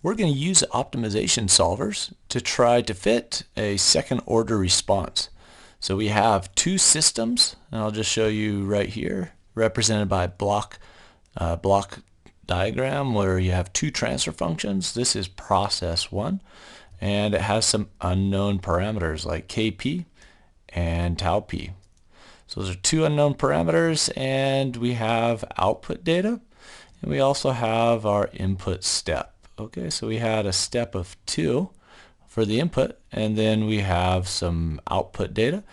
we're going to use optimization solvers to try to fit a second order response. So we have two systems, and I'll just show you right here, represented by block diagram where you have two transfer functions. This is process 1, and it has some unknown parameters like kp and tau p. So those are two unknown parameters, and we have output data, and we also have our input step. Okay, so we had a step of 2 for the input, and then we have some output data,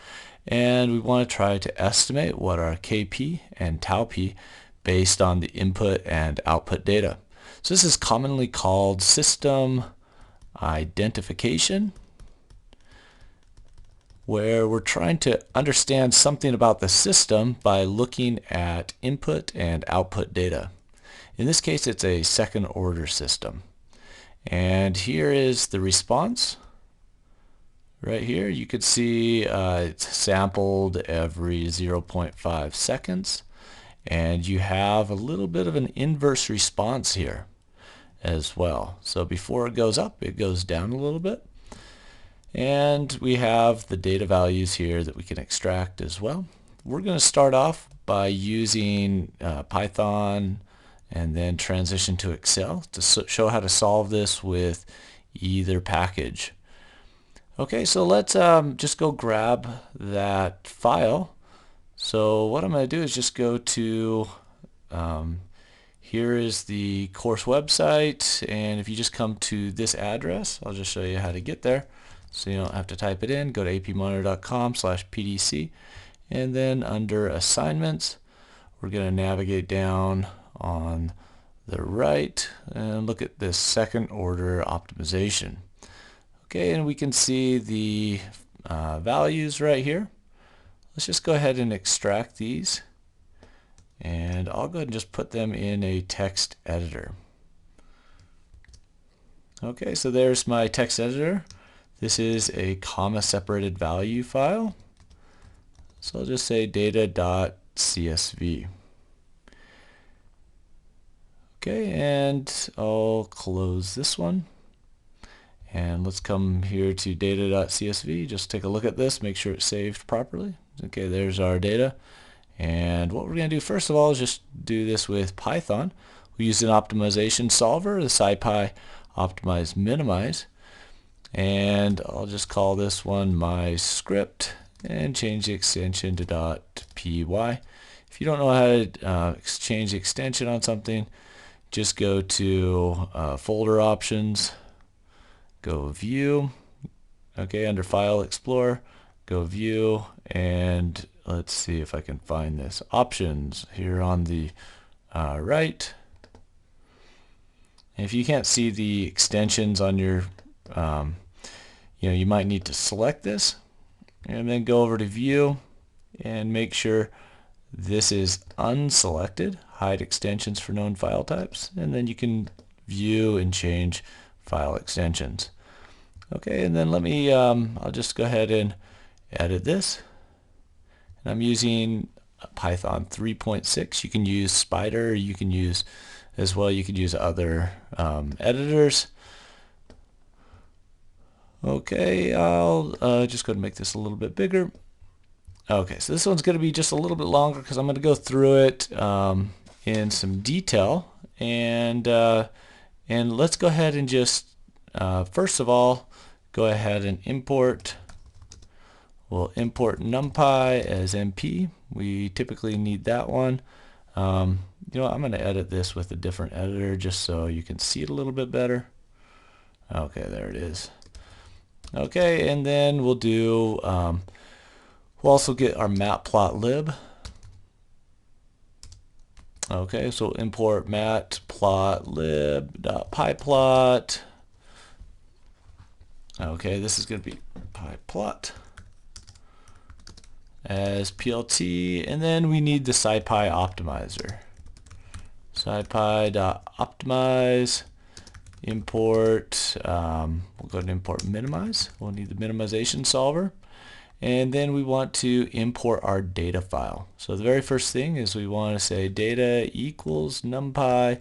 and we want to try to estimate what our kp and tau p based on the input and output data. So this is commonly called system identification, where we're trying to understand something about the system by looking at input and output data. In this case, it's a second order system. And here is the response. Right here you could see it's sampled every 0.5 seconds, and you have a little bit of an inverse response here as well. So before it goes up, it goes down a little bit. And we have the data values here that we can extract as well. We're going to start off by using Python and then transition to Excel to show how to solve this with either package. Okay, so let's just go grab that file. So what I'm going to do is just go to, here is the course website, and if you just come to this address, I'll just show you how to get there. So you don't have to type it in. Go to APMonitor.com/PDC, and then under assignments, we're going to navigate down on the right and look at this second order optimization. Okay, and we can see the values right here. Let's just go ahead and extract these, and I'll go ahead and just put them in a text editor. Okay, so there's my text editor. This is a comma separated value file. So I'll just say data.csv. Okay, and I'll close this one. And let's come here to data.csv. Just take a look at this, make sure it's saved properly. Okay, there's our data. And what we're going to do first of all is just do this with Python. We use an optimization solver, the SciPy optimize minimize. And I'll just call this one my script and change the extension to .py. If you don't know how to change the extension on something, just go to folder options, go view, okay, under file explorer, go view, and let's see if I can find this options here on the right. And if you can't see the extensions on your you might need to select this and then go over to view and make sure this is unselected, hide extensions for known file types, and then you can view and change file extensions. Okay, and then let me I'll just go ahead and edit this, and I'm using Python 3.6. You can use Spider, you can use as well, you could use other editors. Okay, I'll just go ahead and make this a little bit bigger. Okay, so this one's going to be just a little bit longer because I'm going to go through it in some detail, and let's go ahead and just first of all go ahead and import. We'll import NumPy as MP. We typically need that one. I'm going to edit this with a different editor just so you can see it a little bit better. Okay, there it is. Okay, and then we'll do, we'll also get our matplotlib. Okay, so we'll import matplotlib.pyplot. Okay, this is going to be pyplot as PLT, and then we need the SciPy optimizer. SciPy.optimize. Import, we'll go ahead and import minimize. We'll need the minimization solver, and then we want to import our data file. So the very first thing is we want to say data equals numpy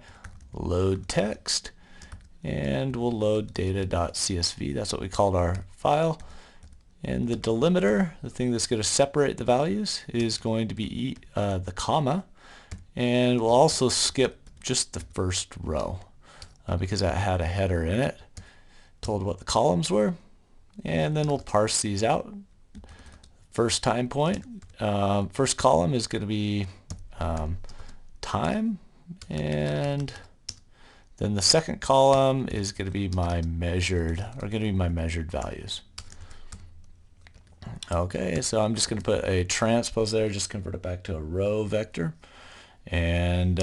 load text, and we'll load data.csv. That's what we called our file. And the delimiter, the thing that's going to separate the values, is going to be the comma. And we'll also skip just the first row because that had a header in it, told what the columns were. And then we'll parse these out. First time point, first column is going to be time, and then the second column is going to be my measured values. Okay, so I'm just going to put a transpose there, just convert it back to a row vector, and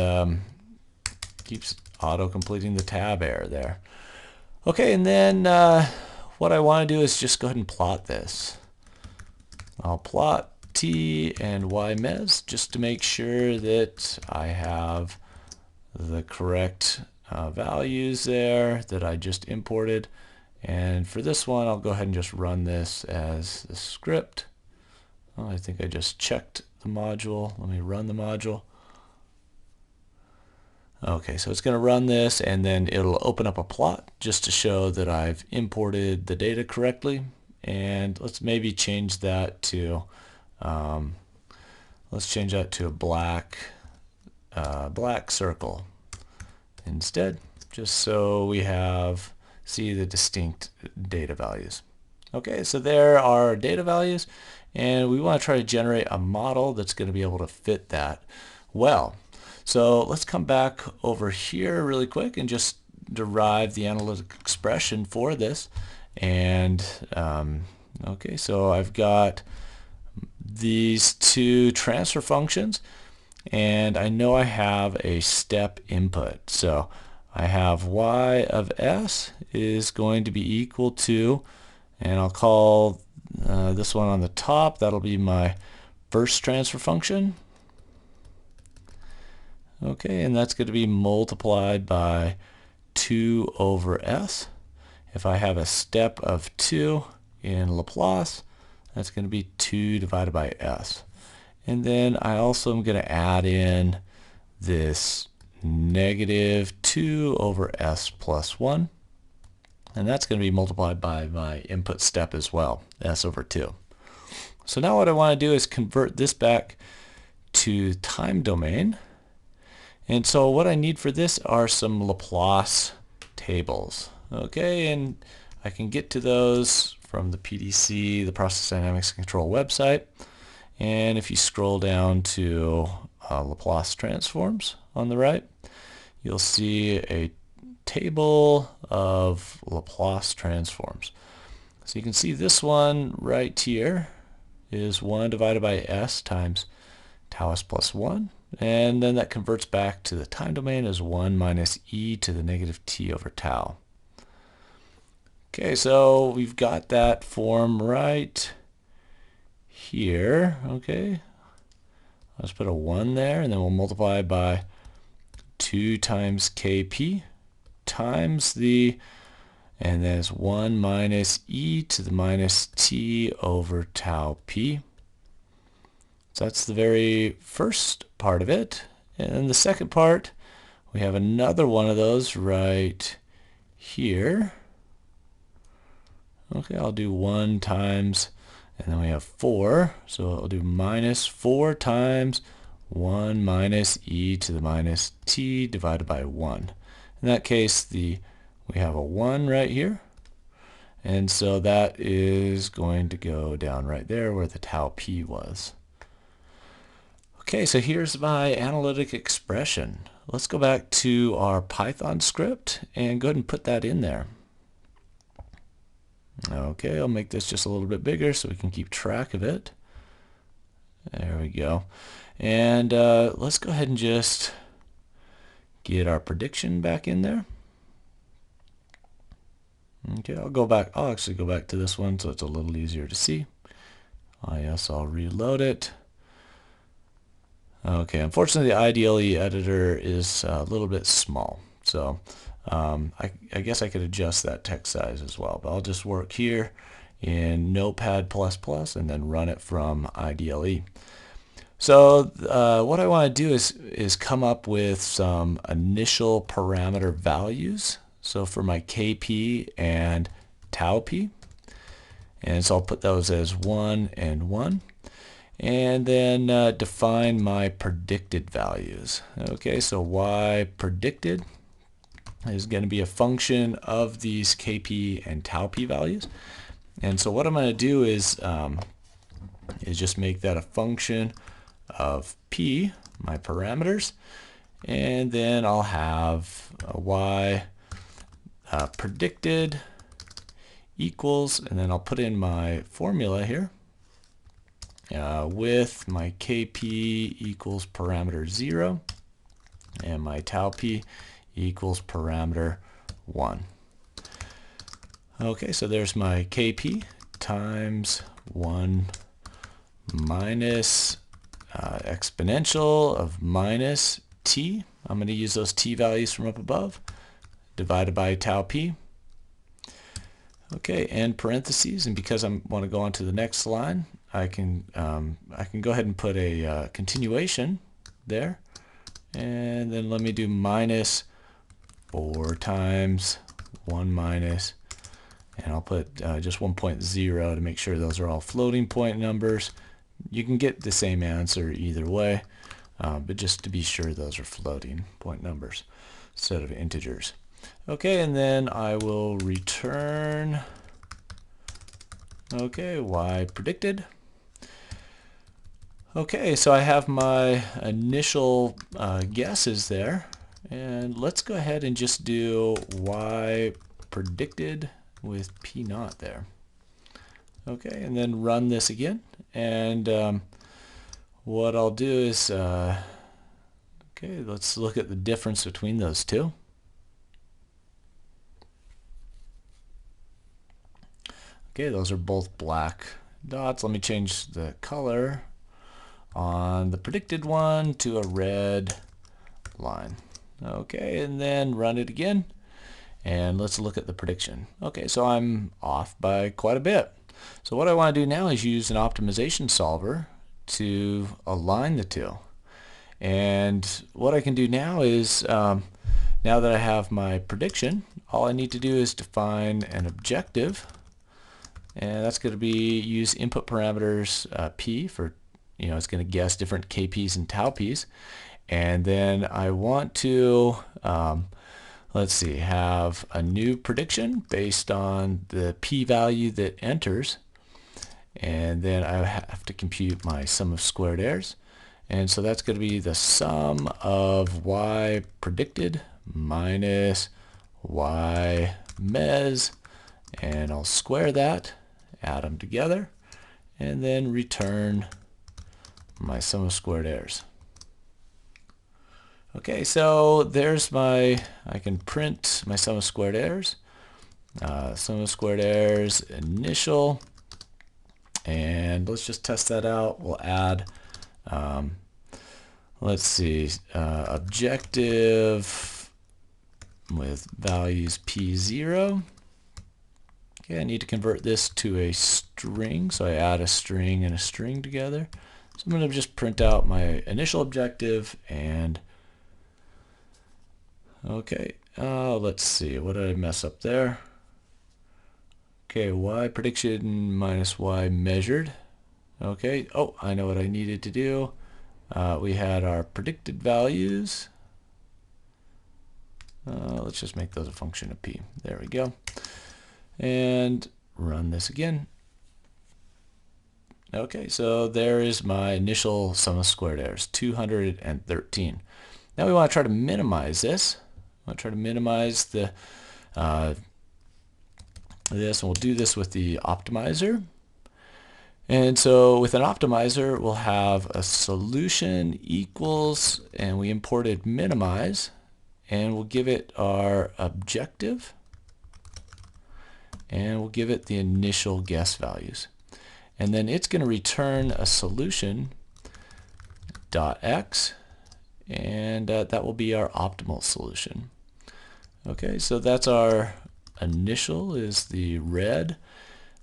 keeps auto-completing the tab error there. Okay, and then what I want to do is just go ahead and plot this. I'll plot t and y mes just to make sure that I have the correct values there that I just imported. And for this one, I'll go ahead and just run this as the script. Oh, I think I just checked the module. Let me run the module. Okay, so it's going to run this, and then it'll open up a plot just to show that I've imported the data correctly. And let's maybe change that to a black circle instead, just so we see the distinct data values. Okay, so there are our data values, and we want to try to generate a model that's going to be able to fit that well. So let's come back over here really quick and just derive the analytic expression for this. And okay, so I've got these two transfer functions, and I know I have a step input. So I have y of s is going to be equal to, and I'll call this one on the top, that'll be my first transfer function. Okay, and that's going to be multiplied by 2 over s. If I have a step of 2 in Laplace, that's going to be 2 divided by s. And then I also am going to add in this negative 2 over s plus 1. And that's going to be multiplied by my input step as well, s over 2. So now what I want to do is convert this back to time domain. And so what I need for this are some Laplace tables. Okay, and I can get to those from the PDC, the Process Dynamics Control website. And if you scroll down to Laplace transforms on the right, you'll see a table of Laplace transforms. So you can see this one right here is 1 divided by s times tau s plus 1. And then that converts back to the time domain as 1 minus e to the negative t over tau. Okay, so we've got that form right here. Okay, let's put a 1 there, and then we'll multiply by 2 times kp times and there's 1 minus e to the minus t over tau p. So that's the very first part of it. And then the second part, we have another one of those right here. Okay, I'll do 1 times, and then we have 4. So I'll do minus 4 times 1 minus e to the minus t divided by 1. In that case, we have a 1 right here. And so that is going to go down right there where the tau p was. Okay, so here's my analytic expression. Let's go back to our Python script and go ahead and put that in there. Okay, I'll make this just a little bit bigger so we can keep track of it. There we go. And let's go ahead and just get our prediction back in there. Okay, I'll actually go back to this one so it's a little easier to see. Yes, I'll reload it. Okay, unfortunately the IDLE editor is a little bit small, so I guess I could adjust that text size as well, but I'll just work here in Notepad++ and then run it from IDLE. So what I want to do is come up with some initial parameter values. So for my KP and tau P. And so I'll put those as 1 and 1. And then define my predicted values. Okay, so Y predicted is going to be a function of these KP and tau P values. And so what I'm going to do is just make that a function of P, my parameters, and then I'll have Y predicted equals, and then I'll put in my formula here with my KP equals parameter 0 and my tau P equals parameter 1. Okay, so there's my KP times 1 minus exponential of minus t. I'm going to use those t values from up above, divided by tau P. Okay, and parentheses, and because I want to go on to the next line, I can go ahead and put a continuation there, and then let me do minus 4 times 1 minus, and I'll put just 1.0 to make sure those are all floating point numbers. You can get the same answer either way, but just to be sure those are floating point numbers instead of integers. Okay, and then I will return, okay, Y predicted. Okay, so I have my initial guesses there, and let's go ahead and just do Y predicted with P naught there. Okay, and then run this again, and what I'll do is, okay, let's look at the difference between those two. Okay, those are both black dots. Let me change the color on the predicted one to a red line. Okay, and then run it again, and let's look at the prediction. Okay, so I'm off by quite a bit. So what I want to do now is use an optimization solver to align the two. And what I can do now is, now that I have my prediction, all I need to do is define an objective, and that's going to be use input parameters P for, it's going to guess different KPs and tau Ps, and then I want to let's see, have a new prediction based on the P value that enters, and then I have to compute my sum of squared errors, and so that's going to be the sum of Y predicted minus Y mes, and I'll square that, add them together, and then return my sum of squared errors. Okay, so there's I can print my sum of squared errors. Sum of squared errors initial, and let's just test that out. We'll add, let's see, objective with values P0. Okay, I need to convert this to a string, so I add a string and a string together. So I'm going to just print out my initial objective, and okay, let's see, what did I mess up there? Okay, Y prediction minus Y measured. Okay, oh, I know what I needed to do. We had our predicted values. Let's just make those a function of P. There we go. And run this again. Okay, so there is my initial sum of squared errors, 213. Now we want to try to minimize this. I want to try to minimize the this, and we'll do this with the optimizer. And so with an optimizer, we'll have a solution equals, and we imported minimize, and we'll give it our objective, and we'll give it the initial guess values. And then it's going to return a solution dot x, and that will be our optimal solution. Okay, so that's our initial is the red,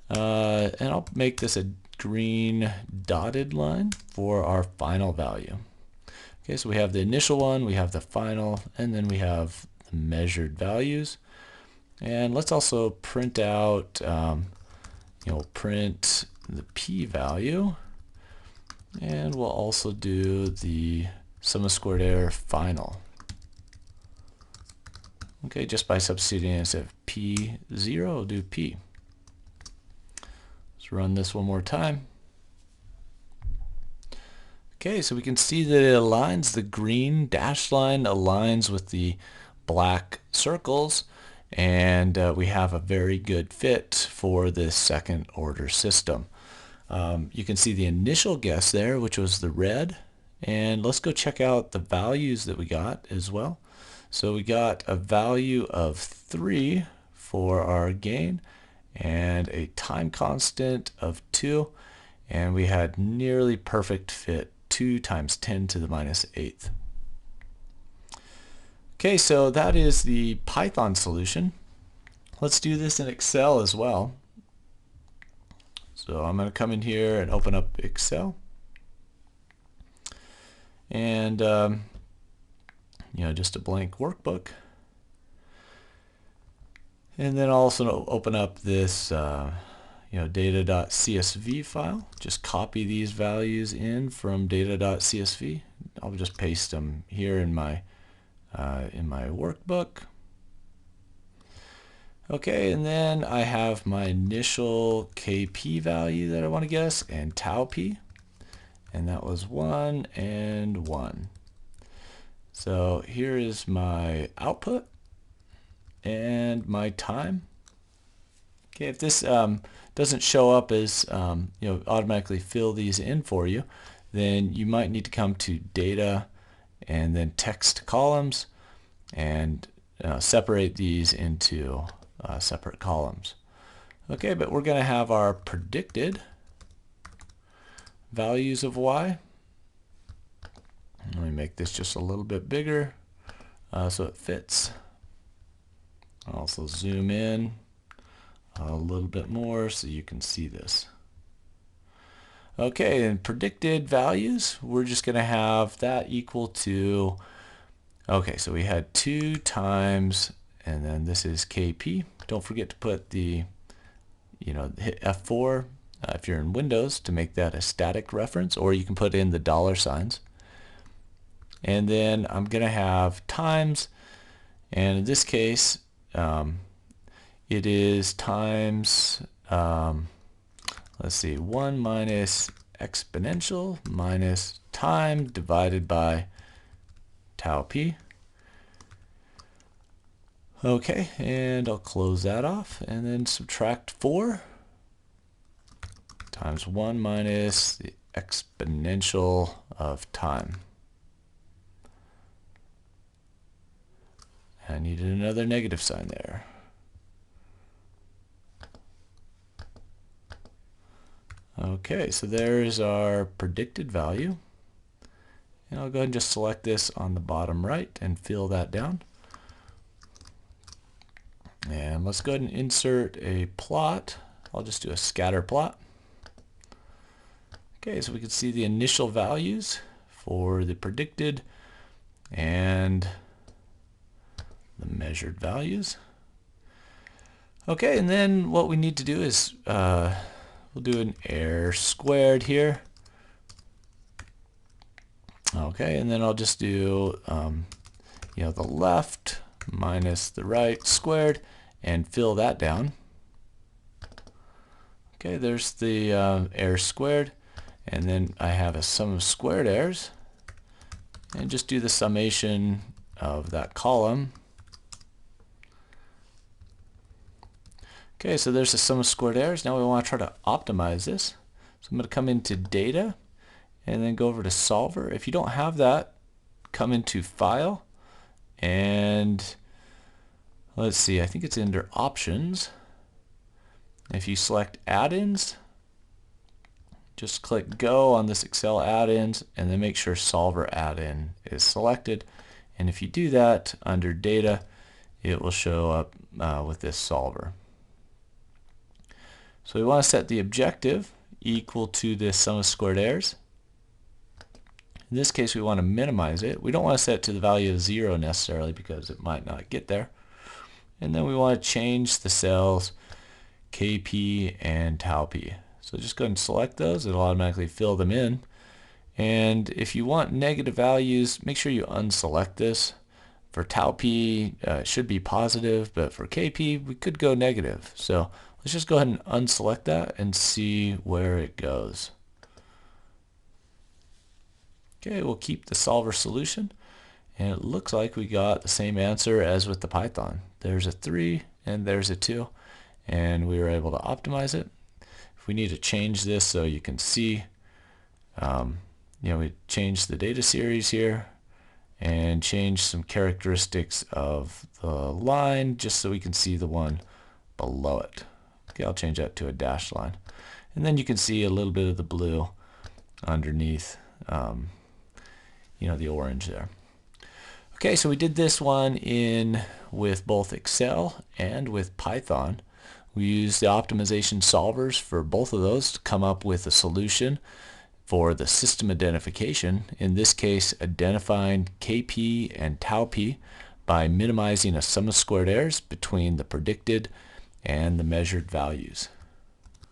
and I'll make this a green dotted line for our final value. Okay, so we have the initial one, we have the final, and then we have the measured values. And let's also print out, print the p-value, and we'll also do the sum of squared error final. Okay, just by substituting instead of p0, we'll do p. Let's run this one more time. Okay, so we can see that it aligns, the green dashed line aligns with the black circles, and we have a very good fit for this second order system. You can see the initial guess there, which was the red, and let's go check out the values that we got as well. So we got a value of 3 for our gain and a time constant of 2, and we had nearly perfect fit, 2 times 10 to the minus 8th. Okay, so that is the Python solution. Let's do this in Excel as well. So I'm going to come in here and open up Excel, and just a blank workbook, and then I'll also open up this data.csv file. Just copy these values in from data.csv. I'll just paste them here in my workbook. Okay, and then I have my initial KP value that I want to guess, and tau p, and that was 1 and 1. So here is my output and my time. Okay, if this doesn't show up as automatically fill these in for you, then you might need to come to data and then text columns and separate these into separate columns. Okay, but we're going to have our predicted values of y. Let me make this just a little bit bigger so it fits. I'll also zoom in a little bit more so you can see this. Okay, and predicted values, we're just going to have that equal to, okay, so we had 2 times, and then this is KP. Don't forget to put the, hit F4 if you're in Windows to make that a static reference, or you can put in the dollar signs. And then I'm going to have times, and in this case, it is times, let's see, 1 minus exponential minus time divided by tau p. Okay, and I'll close that off, and then subtract 4 times 1 minus the exponential of time. I needed another negative sign there. Okay, so there's our predicted value. And I'll go ahead and just select this on the bottom right and fill that down. And let's go ahead and insert a plot. I'll just do a scatter plot. Okay, so we can see the initial values for the predicted and the measured values. Okay, and then what we need to do is we'll do an error squared here. Okay, and then I'll just do the left minus the right squared and fill that down. Okay, there's the error squared, and then I have a sum of squared errors, and just do the summation of that column. Okay, so there's the sum of squared errors. Now we want to try to optimize this. So I'm going to come into data and then go over to solver. If you don't have that, come into file, and let's see, I think it's under options. If you select add-ins, just click go on this Excel add-ins and then make sure solver add-in is selected. And if you do that under data, it will show up with this solver. So we want to set the objective equal to this sum of squared errors. In this case, we want to minimize it. We don't want to set it to the value of 0 necessarily because it might not get there. and then we want to change the cells KP and tau P. So just go ahead and select those. It'll automatically fill them in. And if you want negative values, make sure you unselect this. For tau P, it should be positive, but for KP, we could go negative. So let's just go ahead and unselect that and see where it goes. Okay, we'll keep the solver solution. And it looks like we got the same answer as with the Python. There's a 3 and there's a 2. And we were able to optimize it. If we need to change this so you can see, we changed the data series here and change some characteristics of the line just so we can see the one below it. Okay, I'll change that to a dashed line. And then you can see a little bit of the blue underneath the orange there. Okay, so we did this one with both Excel and with Python. We used the optimization solvers for both of those to come up with a solution for the system identification. In this case, identifying KP and tau P by minimizing a sum of squared errors between the predicted and the measured values.